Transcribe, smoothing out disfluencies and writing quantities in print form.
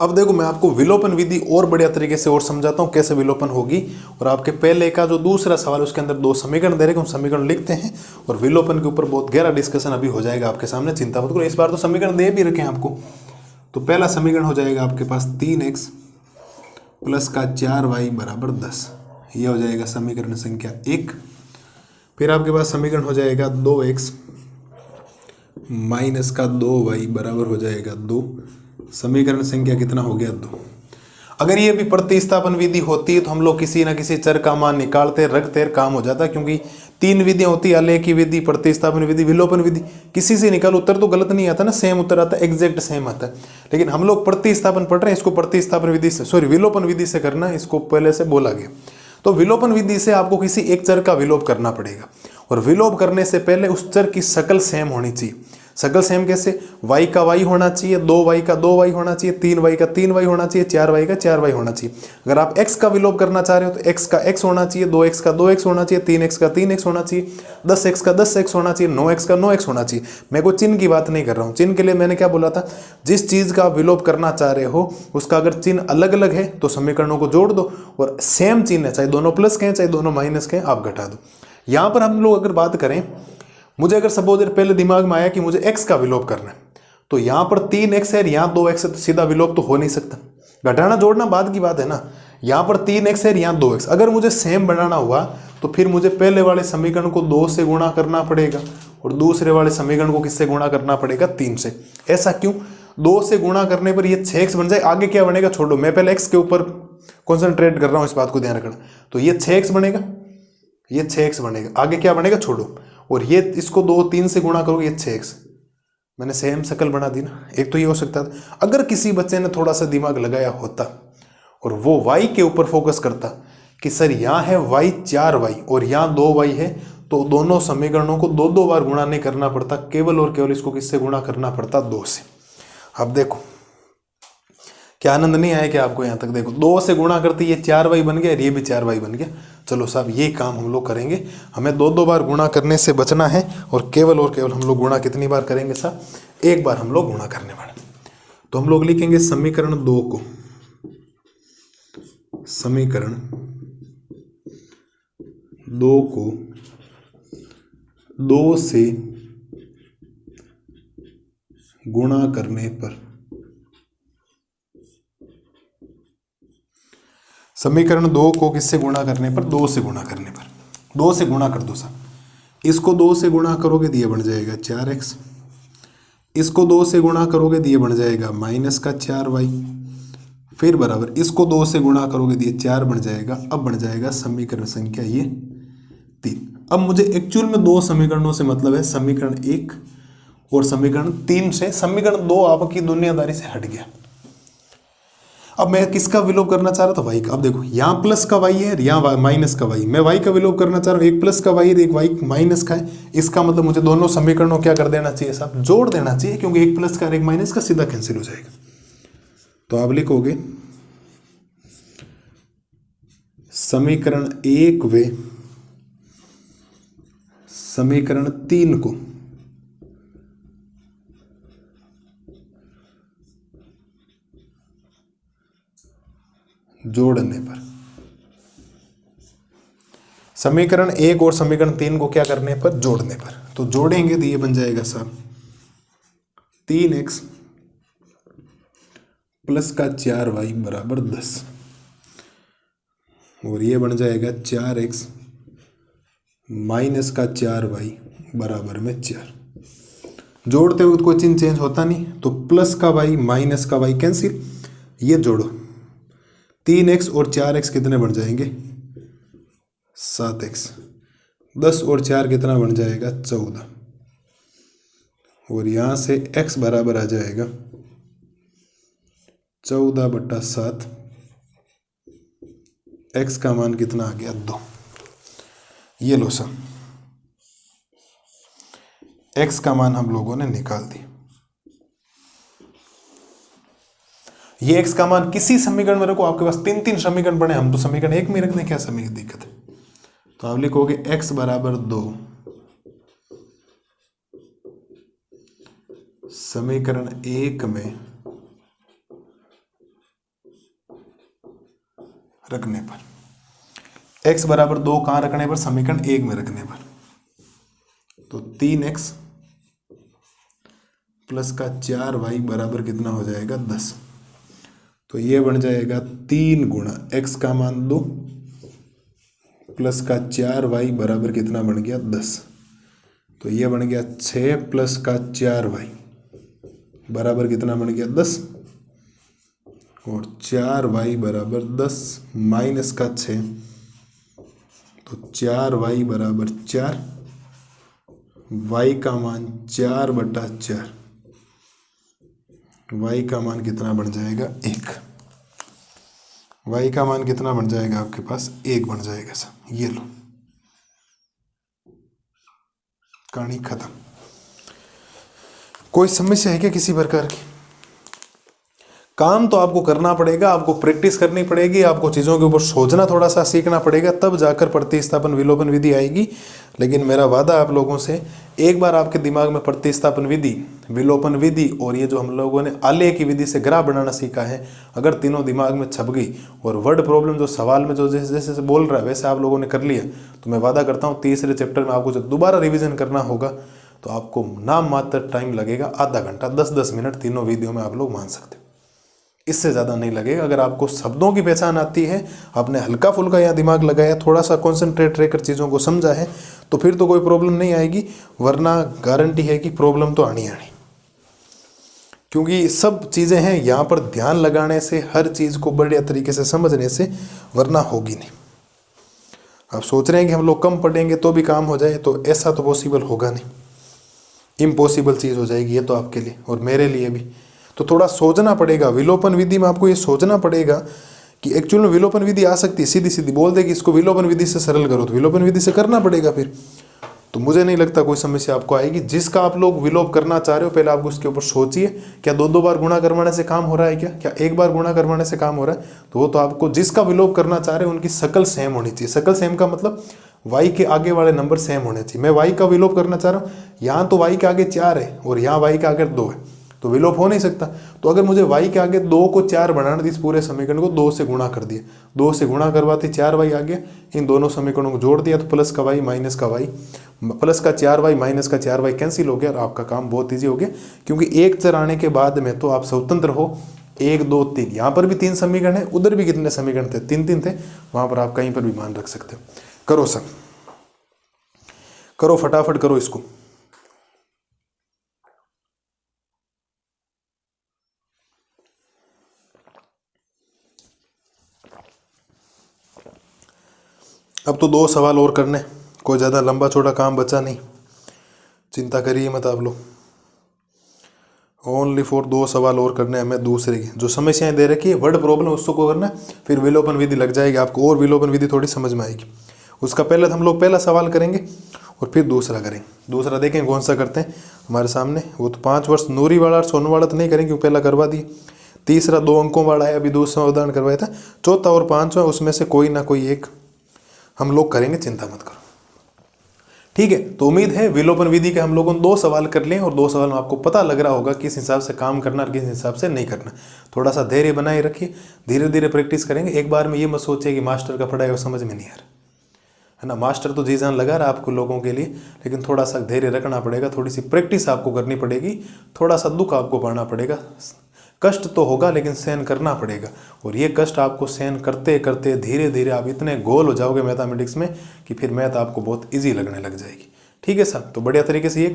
अब देखो मैं आपको विलोपन विधि और बढ़िया तरीके से और समझाता हूँ कैसे विलोपन होगी। और आपके पहले का जो दूसरा सवाल उसके अंदर 2 समीकरण दे रहे हैं, हम समीकरण लिखते हैं और विलोपन के ऊपर बहुत गहरा डिस्कशन अभी हो जाएगा आपके सामने, चिंता मत करो। इस बार तो समीकरण दे भी रखे हैं आपको। तो पहला समीकरण हो जाएगा आपके पास 3x प्लस का 4y बराबर 10, यह हो जाएगा समीकरण संख्या 1। फिर आपके पास समीकरण हो जाएगा 2x माइनस का 2y बराबर हो जाएगा 2, समीकरण संख्या कितना हो गया 2। अगर ये भी प्रतिस्थापन विधि होती है तो हम लोग किसी ना किसी चर का मान निकालते रखते काम हो जाता, क्योंकि 3 विधियां होती है, आलेख की विधि, प्रतिस्थापन विधि, विलोपन विधि। किसी से निकाल उत्तर तो गलत नहीं आता ना, सेम उत्तर आता है, एग्जैक्ट सेम आता है। लेकिन हम लोग प्रतिस्थापन पढ़ रहे हैं, इसको प्रतिस्थापन विधि से विलोपन विधि से करना है, इसको पहले से बोला गया। तो विलोपन विधि से आपको किसी एक चर का विलोप करना पड़ेगा और विलोप करने से पहले उस चर की शकल सेम होनी चाहिए। शकल सेम कैसे? y का y होना चाहिए, 2y का 2y होना चाहिए, 3y का 3y होना चाहिए, 4y का 4y होना चाहिए। अगर आप x का विलोप करना चाह रहे हो तो x का x होना चाहिए, 2x का 2x होना चाहिए, 3x का 3x होना चाहिए, 10x का 10x होना चाहिए, 9x का 9x होना चाहिए। मैं कोई चिन्ह की बात नहीं कर रहा हूँ। चिन्ह के लिए मैंने क्या बोला था, जिस चीज का विलोप करना चाह रहे हो उसका अगर चिन्ह अलग अलग है तो समीकरणों को जोड़ दो, और सेम चिन्ह है, चाहे दोनों प्लस के हैं चाहे दोनों माइनस के हैं, आप घटा दो। यहां पर हम लोग अगर बात करें, मुझे अगर सपोज पहले दिमाग में आया कि मुझे x का विलोप करना है, तो यहां पर 3x है, यहां 2x है, तो सीधा विलोप तो हो नहीं सकता, घटाना जोड़ना बाद की बात है ना। यहां पर 3x है, यहां 2x। अगर मुझे सेम बनाना हुआ तो फिर मुझे पहले वाले समीकरण को 2 से गुणा करना पड़ेगा और दूसरे वाले समीकरण को किससे गुणा करना पड़ेगा? 3 से। ऐसा क्यों? 2 से गुणा करने पर ये 6x बन जाए, आगे क्या बनेगा छोड़ो, मैं पहले x के ऊपर कॉन्सेंट्रेट कर रहा हूं, इस बात को ध्यान रखना। तो ये 6x बनेगा, ये 6x बनेगा, आगे क्या बनेगा छोड़ो। और ये इसको 2 3 से गुणा करोगे, ये 6x, मैंने सेम शकल बना दी ना। एक तो ये हो सकता था अगर किसी बच्चे ने थोड़ा सा दिमाग लगाया होता और वो y के ऊपर फोकस करता कि सर यहाँ है y 4y और यहाँ 2y है, तो दोनों समीकरणों को 2 बार गुणा नहीं करना पड़ता, केवल और केवल इसको किससे गुणा करना पड़ता? 2 से। अब देखो क्या आनंद नहीं आया क्या आपको? यहाँ तक देखो, 2 से गुणा करते ये 4y बन गया और ये भी 4y बन गया। चलो साहब ये काम हम लोग करेंगे, हमें 2 बार गुणा करने से बचना है और केवल हम लोग गुणा कितनी बार करेंगे साहब? 1 बार हम लोग गुणा करने वाले। तो हम लोग लिखेंगे समीकरण 2 को, समीकरण 2 को 2 से गुणा करने पर, समीकरण 2 को किससे गुणा करने पर? 2 से गुणा करने पर। 2 से गुणा कर दो साहब, इसको 2 से गुणा करोगे तो ये बन जाएगा 4x, इसको 2 से गुणा करोगे तो ये बन जाएगा माइनस का 4y, फिर बराबर इसको 2 से गुणा करोगे तो ये 4 बन जाएगा। अब बन जाएगा समीकरण संख्या ये 3। अब मुझे एक्चुअल में 2 समीकरणों से मतलब है, समीकरण 1 और समीकरण 3 से। समीकरण 2 आपकी दुनियादारी से हट गया। अब मैं किसका विलोप करना चाह रहा था? y का। अब देखो यहाँ प्लस का y है, यहाँ माइनस का y, मैं y का विलोप करना चाह रहा हूँ, एक प्लस का y है एक y माइनस का है। इसका मतलब मुझे दोनों समीकरणों क्या कर देना चाहिए साहब? जोड़ देना चाहिए, क्योंकि एक प्लस का और एक माइनस का सीधा कैंसिल हो जाएगा। तो आप लिखोगे समीकरण 1 व समीकरण 3 को जोड़ने पर, समीकरण 1 और समीकरण 3 को क्या करने पर? जोड़ने पर। तो जोड़ेंगे तो ये बन जाएगा साहब 3x प्लस का 4y बराबर 10, और ये बन जाएगा 4x माइनस का 4y बराबर में 4। जोड़ते हुए कोई चिन्ह चेंज होता नहीं, तो प्लस का y माइनस का y कैंसिल, ये जोड़ो 3x और 4x कितने बन जाएंगे? 7x। 10 और 4 कितना बन जाएगा? 14। और यहां से x बराबर आ जाएगा 14/7। x का मान कितना आ गया? 2। ये लो सर, x का मान हम लोगों ने निकाल दिया। ये x का मान किसी समीकरण में रखो, आपके पास 3 समीकरण बने, हम तो समीकरण 1 में रख दें, क्या समीकरण दिक्कत है? तो आप लिखोगे x बराबर 2, समीकरण 1 में रखने पर, x बराबर 2 कहाँ रखने पर, समीकरण 1 में रखने पर, तो 3x प्लस का 4y बराबर कितना हो जाएगा 10। तो ये बन जाएगा 3 गुणा x का मान 2 प्लस का 4y बराबर कितना बन गया 10। तो ये बन गया 6 प्लस का 4y बराबर कितना बन गया 10, और 4y बराबर 10 माइनस का 6, तो 4y बराबर 4, y का मान 4/4, y का मान कितना बन जाएगा 1, y का मान कितना बन जाएगा आपके पास 1 बन जाएगा सर। ये लो, कहानी खत्म। कोई समस्या है क्या किसी प्रकार की? काम तो आपको करना पड़ेगा, आपको प्रैक्टिस करनी पड़ेगी, आपको चीज़ों के ऊपर सोचना थोड़ा सा सीखना पड़ेगा, तब जाकर प्रतिस्थापन विलोपन विधि आएगी। लेकिन मेरा वादा आप लोगों से, एक बार आपके दिमाग में प्रतिस्थापन विधि, विलोपन विधि और ये जो हम लोगों ने आलेख की विधि से ग्राफ बनाना सीखा है, अगर तीनों दिमाग में छप गई और वर्ड प्रॉब्लम जो सवाल में जो जैसे जैसे बोल रहा है वैसे आप लोगों ने कर लिया, तो मैं वादा करता हूँ तीसरे चैप्टर में आपको जब दोबारा रिविजन करना होगा तो आपको नाम मात्र टाइम लगेगा आधा घंटा, 10-10 मिनट तीनों वीडियो में आप लोग मान सकते हो, इससे ज़्यादा नहीं लगेगा। अगर आपको शब्दों की पहचान आती है, आपने हल्का फुल्का यहाँ दिमाग लगाया, थोड़ा सा कॉन्सेंट्रेट रहकर चीज़ों को समझा है, तो फिर तो कोई प्रॉब्लम नहीं आएगी, वरना गारंटी है कि प्रॉब्लम तो आनी आनी, क्योंकि सब चीज़ें हैं यहाँ पर ध्यान लगाने से, हर चीज़ को बढ़िया तरीके से समझने से, वरना होगी नहीं। आप सोच रहे हैं कि हम लोग कम पढ़ेंगे तो भी काम हो जाए, तो ऐसा तो पॉसिबल होगा नहीं, इम्पॉसिबल चीज़ हो जाएगी ये तो आपके लिए और मेरे लिए भी। तो थोड़ा सोचना पड़ेगा, विलोपन विधि में आपको ये सोचना पड़ेगा कि एक्चुअल में विलोपन विधि आ सकती है, सीधी सीधी बोल दे कि इसको विलोपन विधि से सरल करो, तो विलोपन विधि से करना पड़ेगा फिर। तो मुझे नहीं लगता कोई समस्या आपको आएगी। जिसका आप लोग विलोप करना चाह रहे हो, पहले आप उसके ऊपर सोचिए, क्या 2-2 बार गुणा करवाने से काम हो रहा है, क्या 1 बार गुणा करवाने से काम हो रहा है? तो वो तो आपको जिसका विलोप करना चाह रहे हो उनकी शकल सेम होनी चाहिए। शकल सेम का मतलब y के आगे वाले नंबर सेम होने चाहिए। मैं y का विलोप करना चाह रहा हूँ, यहाँ तो y के आगे 4 है और यहाँ y के आगे 2 है, तो विलोप हो नहीं सकता। तो अगर मुझे y के आगे 2 को 4 बनाना, इस पूरे समीकरण को 2 से गुणा कर दिया, 2 से गुणा करवाते 4y आ गया, इन दोनों समीकरणों को जोड़ दिया तो प्लस का y माइनस का y, प्लस का 4y माइनस का 4y कैंसिल हो गया और आपका काम बहुत ईजी हो गया। क्योंकि एक चर आने के बाद में तो आप स्वतंत्र हो, 1 2 3, यहाँ पर भी 3 समीकरण है, उधर भी कितने समीकरण थे, 3 थे, वहाँ पर आप कहीं पर भी मान रख सकते हो। करो सर, करो फटाफट करो इसको। अब तो 2 सवाल और करने, कोई ज़्यादा लंबा चौड़ा काम बचा नहीं, चिंता करिए मत आप लोग। ओनली फॉर 2 सवाल और करने हमें दूसरे की, जो समस्याएं दे रखी है वर्ड प्रॉब्लम उसको करना, फिर विलोपन विधि लग जाएगी आपको और विलोपन विधि थोड़ी समझ में आएगी। उसका पहले हम लोग पहला सवाल करेंगे और फिर दूसरा करेंगे। दूसरा देखें कौन सा करते हैं हमारे सामने, वो तो 5 वर्ष नूरी वाला और सोनू वाला तो नहीं करेंगे, पहला करवा दिए। तीसरा 2 अंकों वाला है, अभी दूसरा उदाहरण करवाया था। चौथा और 5वां, उसमें से कोई ना कोई एक हम लोग करेंगे, चिंता मत करो, ठीक है। तो उम्मीद है विलोपन विधि के हम लोगों ने 2 सवाल कर लिए और 2 सवाल में आपको पता लग रहा होगा किस हिसाब से काम करना और किस हिसाब से नहीं करना। थोड़ा सा धैर्य बनाए रखिए, धीरे धीरे प्रैक्टिस करेंगे। एक बार में ये मत सोचिए कि मास्टर का पढ़ाई वो समझ में नहीं आ रहा है ना, मास्टर तो जी जान लगा रहा है आपको लोगों के लिए, लेकिन थोड़ा सा धैर्य रखना पड़ेगा, थोड़ी सी प्रैक्टिस आपको करनी पड़ेगी, थोड़ा सा दुख आपको पाना पड़ेगा, कष्ट तो होगा लेकिन सहन करना पड़ेगा। और ये कष्ट आपको सहन करते करते धीरे धीरे आप इतने गोल हो जाओगे मैथमेटिक्स में कि फिर मैथ आपको बहुत ईजी लगने लग जाएगी, ठीक है सर। तो बढ़िया तरीके से ये